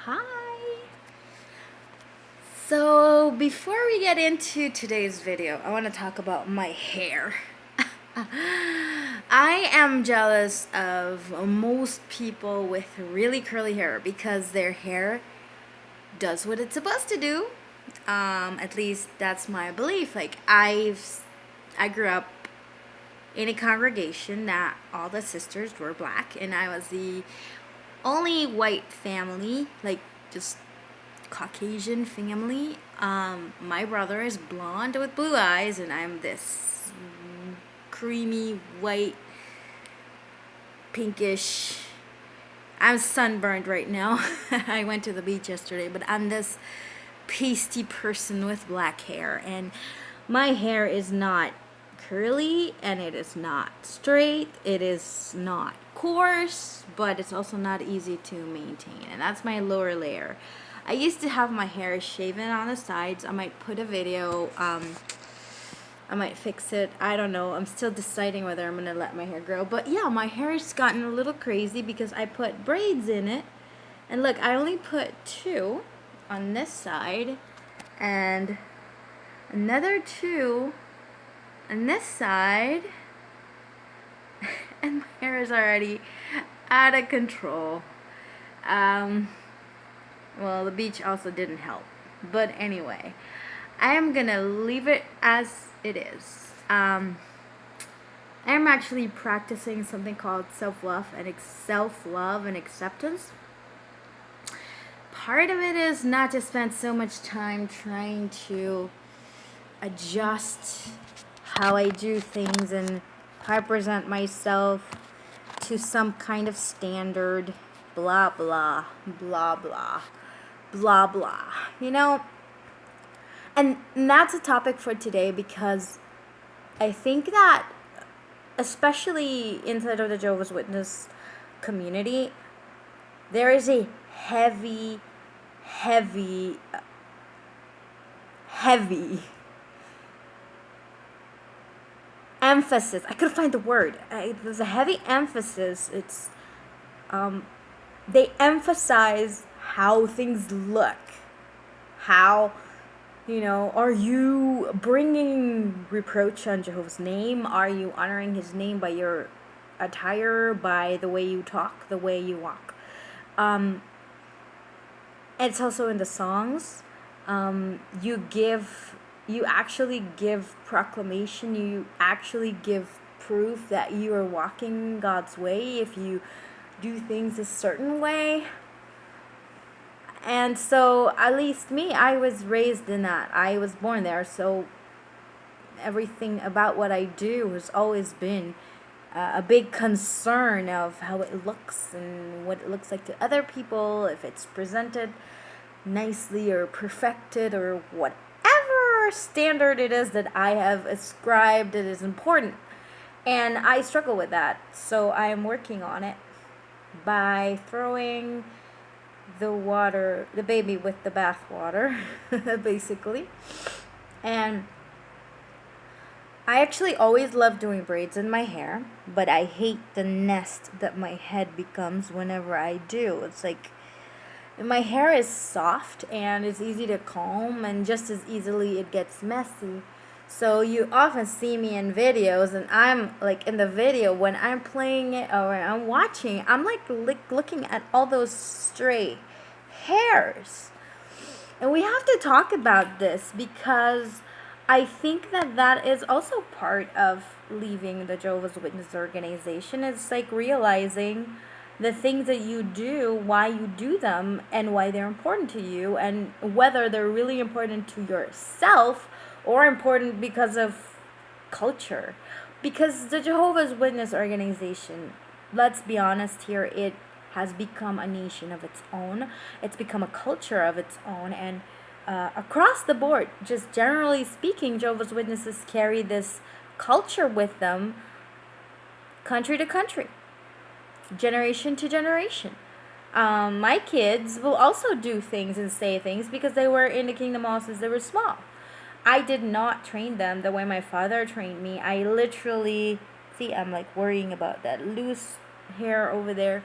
Hi! So before we get into today's video, I want to talk about my hair. I am jealous of most people with really curly hair because their hair does what it's supposed to do. At least that's my belief. I grew up in a congregation that all the sisters were black, and I was the only white family, just Caucasian family. My brother is blonde with blue eyes, and I'm this creamy white, pinkish. I'm sunburned right now. I went to the beach yesterday, but I'm this pasty person with black hair, and my hair is not curly, and it is not straight. It is not coarse, but it's also not easy to maintain, and that's my lower layer. I used to have my hair shaven on the sides. I might put a video. I might fix it. I don't know. I'm still deciding whether I'm gonna let my hair grow. But yeah, my hair has gotten a little crazy because I put braids in it. And look, I only put 2 on this side and another 2 on this side. And my hair is already out of control. Well, the beach also didn't help. But anyway, I am gonna leave it as it is. I am actually practicing something called self-love and acceptance. Part of it is not to spend so much time trying to adjust how I do things and how I present myself to some kind of standard, blah, blah, blah, blah, blah, blah. And that's a topic for today because I think that, especially inside of the Jehovah's Witness community, there is a heavy emphasis. I couldn't find the word. There's a heavy emphasis. It's they emphasize how things look. How, are you bringing reproach on Jehovah's name? Are you honoring his name by your attire, by the way you talk, the way you walk? It's also in the songs. You actually give proclamation, you actually give proof that you are walking God's way if you do things a certain way. And so, at least me, I was raised in that. I was born there, so everything about what I do has always been a big concern of how it looks and what it looks like to other people, if it's presented nicely or perfected or whatever standard it is that I have ascribed it is important. And I struggle with that, so I am working on it by throwing the baby with the bath water, basically. And I actually always love doing braids in my hair, but I hate the nest that my head becomes whenever I do. It's like my hair is soft and it's easy to comb, and just as easily it gets messy. So you often see me in videos, and I'm like, in the video when I'm playing it or I'm watching, I'm like looking at all those stray hairs. And we have to talk about this because I think that is also part of leaving the Jehovah's Witness organization. It's like realizing the things that you do, why you do them, and why they're important to you, and whether they're really important to yourself or important because of culture. Because the Jehovah's Witness organization, let's be honest here, it has become a nation of its own. It's become a culture of its own, and across the board, just generally speaking, Jehovah's Witnesses carry this culture with them, country to country, generation to generation. My kids will also do things and say things because they were in the kingdom all since they were small. I did not train them the way my father trained me. I literally, see, I'm like worrying about that loose hair over there.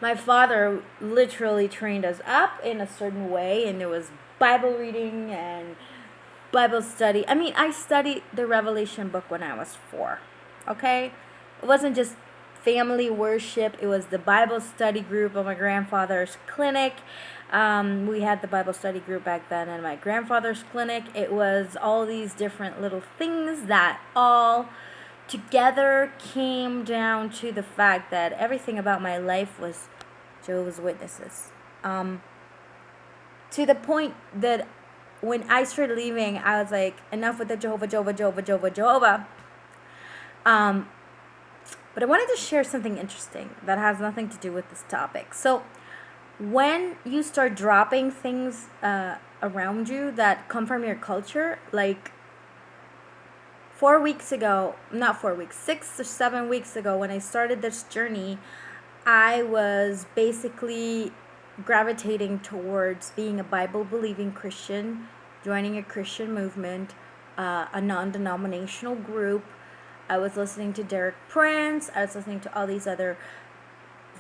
My father literally trained us up in a certain way, and there was Bible reading and Bible study. I mean, I studied the Revelation book when I was 4. Okay? It wasn't just family worship, it was the Bible study group of my grandfather's clinic. We had the Bible study group back then in my grandfather's clinic. It was all these different little things that all together came down to the fact that everything about my life was Jehovah's Witnesses. To the point that when I started leaving, I was like, enough with the Jehovah. But I wanted to share something interesting that has nothing to do with this topic. So, when you start dropping things around you that come from your culture, like 4 weeks ago, not 4 weeks, 6 or 7 weeks ago, when I started this journey, I was basically gravitating towards being a Bible-believing Christian, joining a Christian movement, a non-denominational group. I was listening to Derek Prince. I was listening to all these other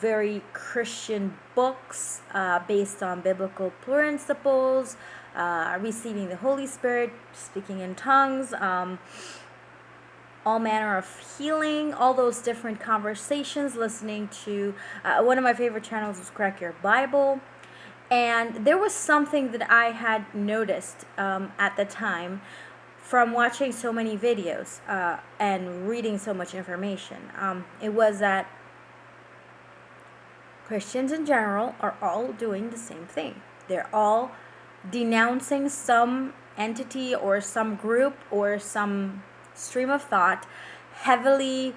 very Christian books based on biblical principles, receiving the Holy Spirit, speaking in tongues, all manner of healing, all those different conversations, listening to one of my favorite channels was Crack Your Bible. And there was something that I had noticed at the time from watching so many videos and reading so much information. It was that Christians in general are all doing the same thing. They're all denouncing some entity or some group or some stream of thought, heavily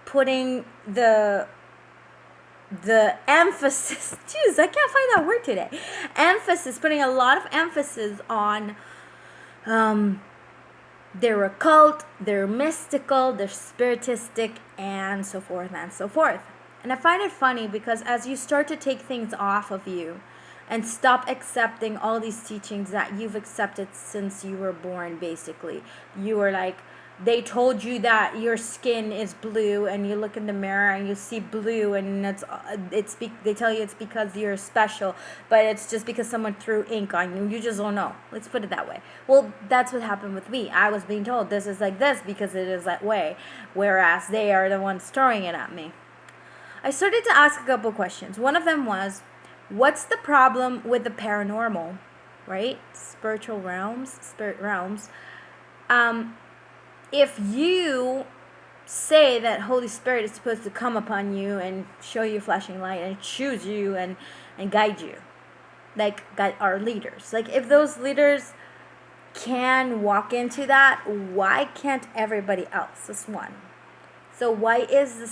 putting the emphasis, jeez, I can't find that word today, putting a lot of emphasis on they're occult, they're mystical, they're spiritistic, and so forth and so forth. And I find it funny because as you start to take things off of you and stop accepting all these teachings that you've accepted since you were born, basically, you were like, they told you that your skin is blue, and you look in the mirror and you see blue, and they tell you it's because you're special, but it's just because someone threw ink on you. You just don't know. Let's put it that way. Well, that's what happened with me. I was being told this is like this because it is that way, whereas they are the ones throwing it at me. I started to ask a couple questions. One of them was, what's the problem with the paranormal, right? Spiritual realms, spirit realms. If you say that Holy Spirit is supposed to come upon you and show you flashing light and choose you and guide you, like guide our leaders. Like, if those leaders can walk into that, why can't everybody else? That's one. So why is the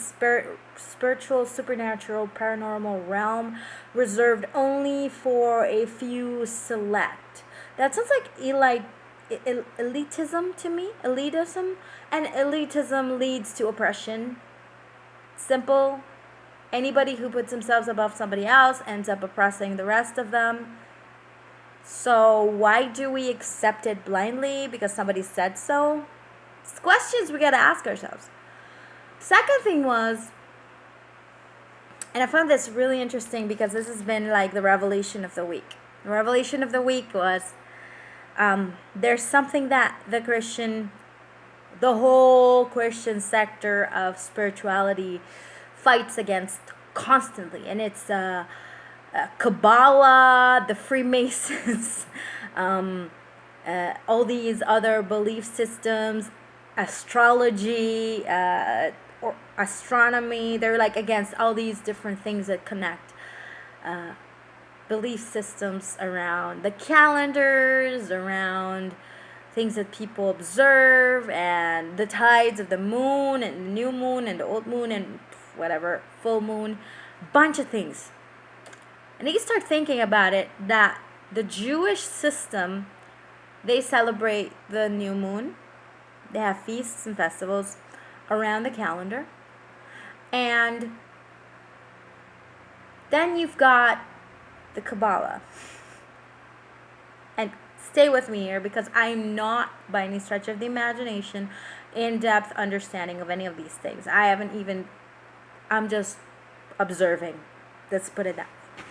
spiritual, supernatural, paranormal realm reserved only for a few select? That sounds like elitism to me. Elitism. And elitism leads to oppression. Simple. Anybody who puts themselves above somebody else ends up oppressing the rest of them. So why do we accept it blindly? Because somebody said so? It's questions we gotta ask ourselves. Second thing was, and I found this really interesting because this has been like the revelation of the week. The revelation of the week was, there's something that the whole Christian sector of spirituality fights against constantly, and it's Kabbalah, the Freemasons, all these other belief systems, astrology, or astronomy. They're like against all these different things that connect belief systems around the calendars, around things that people observe, and the tides of the moon and the new moon and the old moon and whatever, full moon, bunch of things. And you start thinking about it, that the Jewish system, they celebrate the new moon. They have feasts and festivals around the calendar. And then you've got the Kabbalah. And stay with me here, because I'm not, by any stretch of the imagination, in-depth understanding of any of these things. I'm just observing Let's put it that way.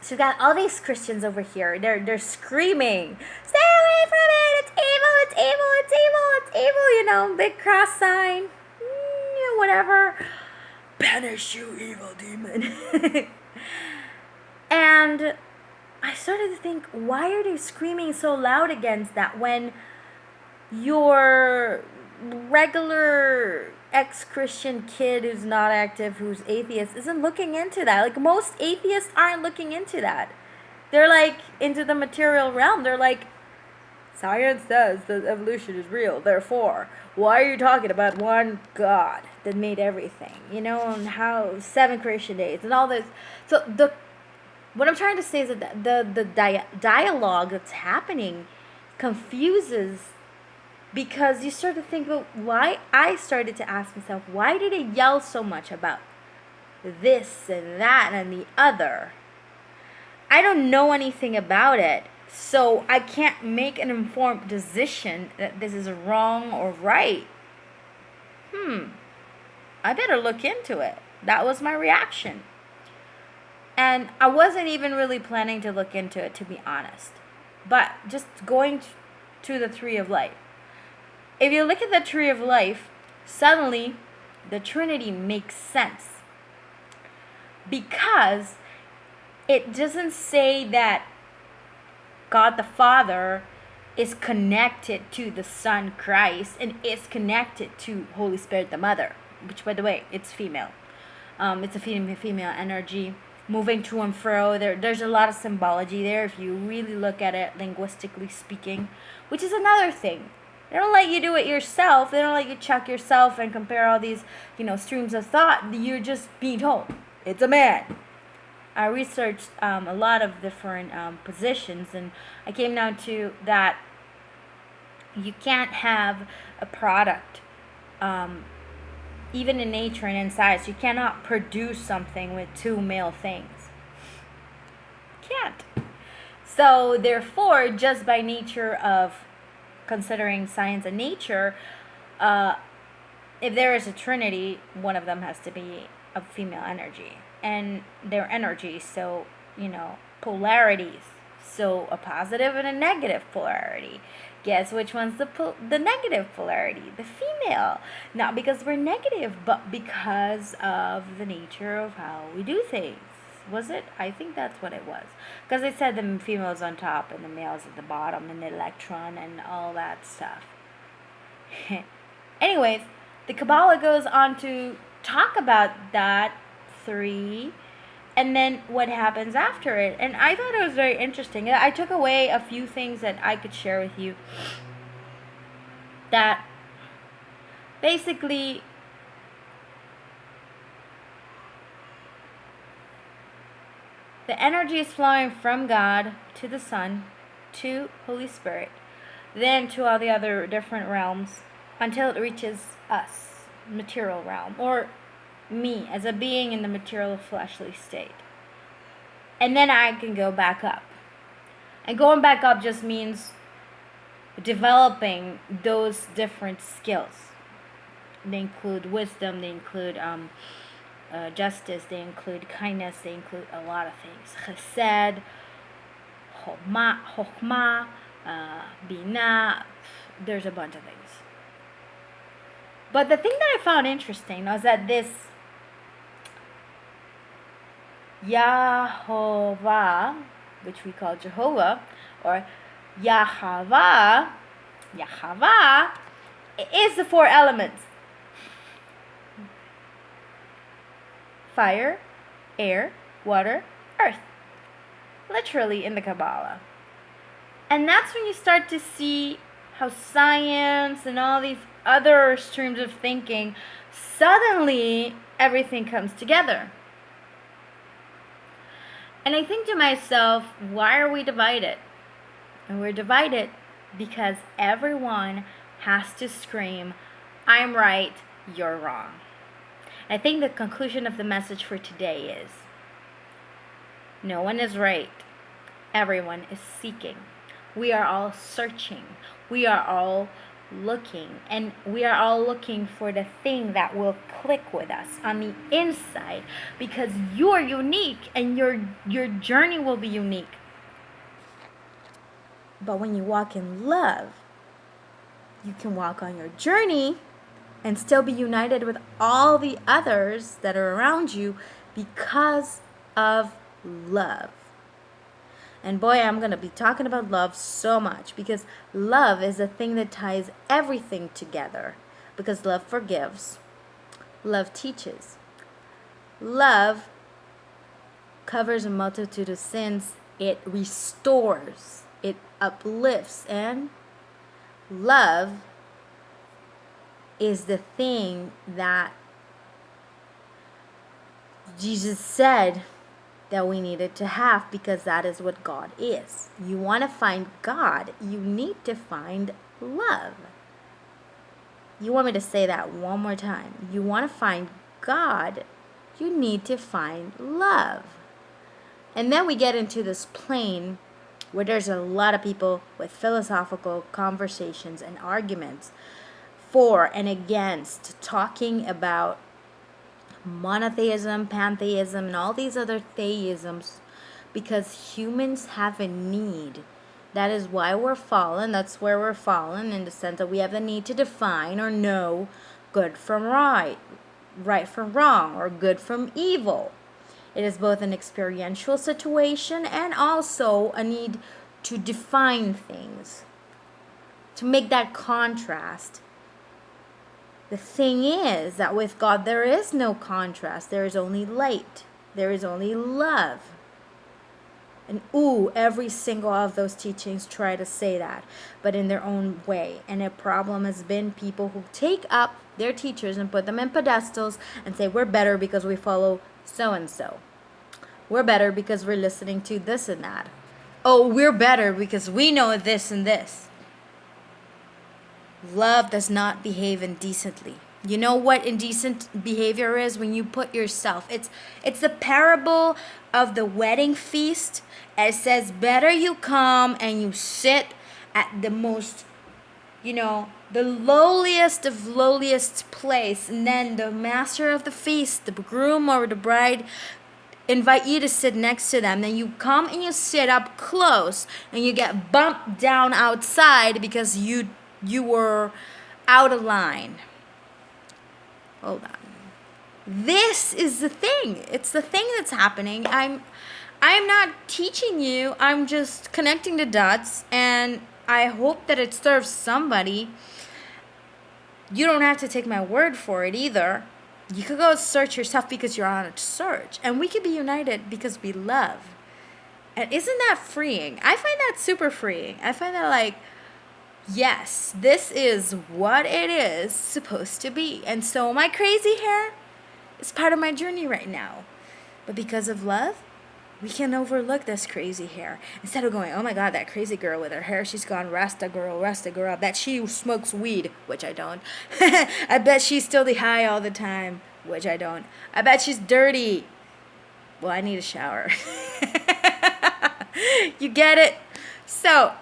So you got all these Christians over here. They're screaming, "Stay away from it! It's evil! It's evil! It's evil! It's evil!" You know, big cross sign, whatever. Banish you, evil demon. And I started to think, why are they screaming so loud against that when your regular ex-Christian kid who's not active, who's atheist, isn't looking into that? Like, most atheists aren't looking into that. They're like into the material realm. They're like, science says that evolution is real, therefore why are you talking about one God that made everything, and how 7 creation days and all this. So what I'm trying to say is that the dialogue that's happening confuses, because you start to think, well, why? I started to ask myself, why do they yell so much about this and that and the other? I don't know anything about it, so I can't make an informed decision that this is wrong or right. I better look into it. That was my reaction. And I wasn't even really planning to look into it, to be honest. But just going to the tree of life. If you look at the tree of life, suddenly the Trinity makes sense. Because it doesn't say that God the Father is connected to the Son Christ and is connected to Holy Spirit the Mother, which, by the way, it's female. It's a female energy moving to and fro. There's a lot of symbology there if you really look at it linguistically speaking, which is another thing. They don't let you do it yourself. They don't let you check yourself and compare all these, streams of thought. You're just being told it's a man. I researched a lot of different positions, and I came down to that you can't have a product, even in nature and in science. You cannot produce something with 2 male things. Can't. So therefore, just by nature of considering science and nature, if there is a trinity, one of them has to be a female energy. And their energy, so, polarities. So a positive and a negative polarity. Guess which one's the negative polarity? The female. Not because we're negative, but because of the nature of how we do things. Was it? I think that's what it was. Because they said the female's on top and the male's at the bottom, and the electron and all that stuff. Anyways, the Kabbalah goes on to talk about that 3 and then what happens after it. And I thought it was very interesting. I took away a few things that I could share with you. That basically the energy is flowing from God to the Son to Holy Spirit, then to all the other different realms until it reaches us, material realm, or me as a being in the material fleshly state. And then I can go back up. And going back up just means developing those different skills. They include wisdom, they include justice, they include kindness, they include a lot of things. Chesed, Chokhmah, Binah, there's a bunch of things. But the thing that I found interesting was that this Yahovah, which we call Jehovah, or Yahweh, is the 4 elements. Fire, air, water, earth. Literally in the Kabbalah. And that's when you start to see how science and all these other streams of thinking, suddenly everything comes together. And I think to myself, why are we divided? And we're divided because everyone has to scream, I'm right, you're wrong. I think the conclusion of the message for today is, no one is right. Everyone is seeking. We are all searching. We are all looking, and we are all looking for the thing that will click with us on the inside, because you're unique and your journey will be unique. But when you walk in love, you can walk on your journey and still be united with all the others that are around you because of love. And boy, I'm going to be talking about love so much, because love is the thing that ties everything together. Because love forgives, love teaches, love covers a multitude of sins, it restores, it uplifts, and love is the thing that Jesus said that we needed to have, because that is what God is. You want to find God, you need to find love. You want me to say that one more time? You want to find God, you need to find love. And then we get into this plane where there's a lot of people with philosophical conversations and arguments for and against talking about monotheism, pantheism, and all these other theisms, because humans have a need. That is why we're fallen. That's where we're fallen, in the sense that we have the need to define or know good from right, right from wrong, or good from evil. It is both an experiential situation and also a need to define things, to make that contrast. The thing is that with God there is no contrast. There is only light. There is only love. And every single of those teachings try to say that, but in their own way. And a problem has been people who take up their teachers and put them in pedestals and say, we're better because we follow so-and-so. We're better because we're listening to this and that. Oh, we're better because we know this and this. Love does not behave indecently. You know what indecent behavior is? When you put yourself. It's the parable of the wedding feast. It says, better you come and you sit at the most, the lowliest of lowliest place. And then the master of the feast, the groom or the bride, invite you to sit next to them. Then you come and you sit up close and you get bumped down outside because you were out of line. Hold on. This is the thing. It's the thing that's happening. I'm not teaching you. I'm just connecting the dots, and I hope that it serves somebody. You don't have to take my word for it either. You could go search yourself because you're on a search, and we could be united because we love. And isn't that freeing? I find that super freeing. I find that like, yes, this is what it is supposed to be. And so my crazy hair is part of my journey right now. But because of love, we can overlook this crazy hair. Instead of going, oh my God, that crazy girl with her hair, she's gone Rasta girl. I bet she smokes weed, which I don't. I bet she's still high all the time, which I don't. I bet she's dirty. Well, I need a shower. You get it? So,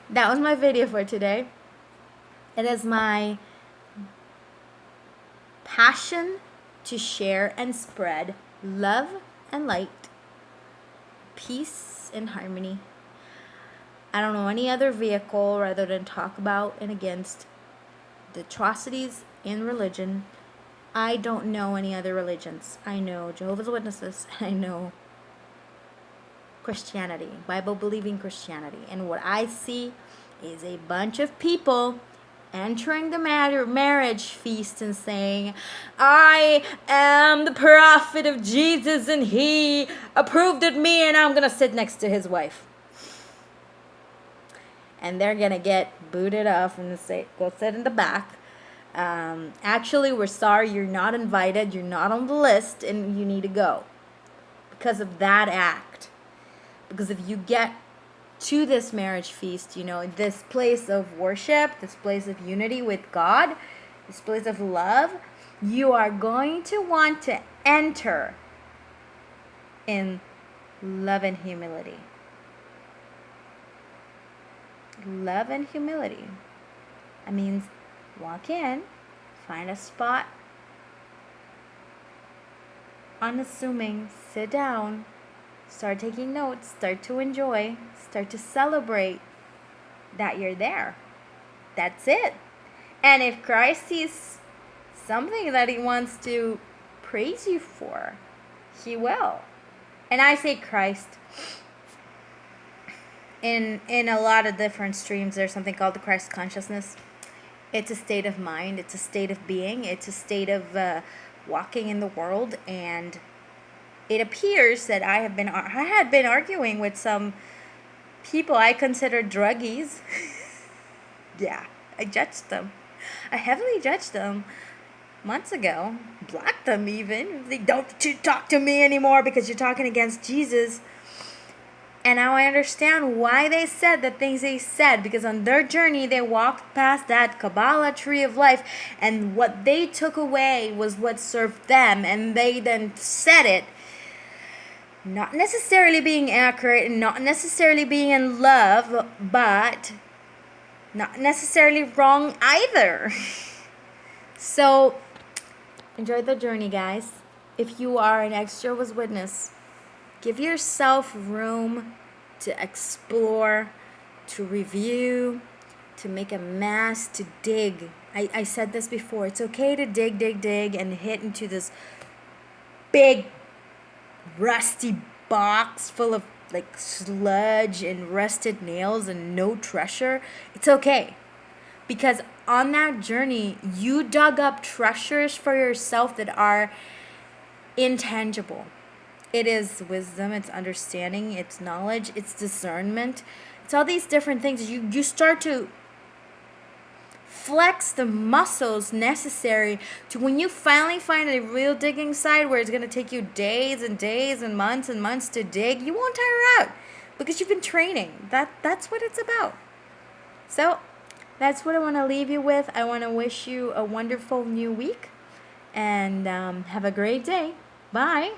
that was my video for today. It is my passion to share and spread love and light, peace and harmony. I don't know any other vehicle rather than talk about and against the atrocities in religion. I don't know any other religions. I know Jehovah's Witnesses, and I know Christianity, Bible-believing Christianity. And what I see is a bunch of people entering the marriage feast and saying, I am the prophet of Jesus and he approved of me and I'm going to sit next to his wife. And they're going to get booted off and say, go sit in the back. Actually, we're sorry, you're not invited, you're not on the list, and you need to go. Because of that act. Because if you get to this marriage feast, this place of worship, this place of unity with God, this place of love, you are going to want to enter in love and humility. Love and humility. That means walk in, find a spot, unassuming, sit down, start taking notes, start to enjoy, start to celebrate that you're there. That's it. And if Christ sees something that he wants to praise you for, he will. And I say Christ. In a lot of different streams, there's something called the Christ consciousness. It's a state of mind. It's a state of being. It's a state of walking in the world. And it appears that I had been arguing with some people I consider druggies. Yeah, I judged them. I heavily judged them months ago. Blocked them even. They don't talk to me anymore because you're talking against Jesus. And now I understand why they said the things they said, because on their journey they walked past that Kabbalah tree of life, and what they took away was what served them, and they then said it, not necessarily being accurate and not necessarily being in love, but not necessarily wrong either. So enjoy the journey, guys. If you are an ExJW's witness, give yourself room to explore, to review, to make a mess, to dig. I said this before. It's okay to dig, and hit into this big, rusty box full of like sludge and rusted nails and no treasure. It's okay. Because on that journey, you dug up treasures for yourself that are intangible. It is wisdom, it's understanding, it's knowledge, it's discernment. It's all these different things. You start to flex the muscles necessary to when you finally find a real digging site where it's going to take you days and days and months to dig, you won't tire out because you've been training. That's what it's about. So that's what I want to leave you with. I want to wish you a wonderful new week and have a great day. Bye.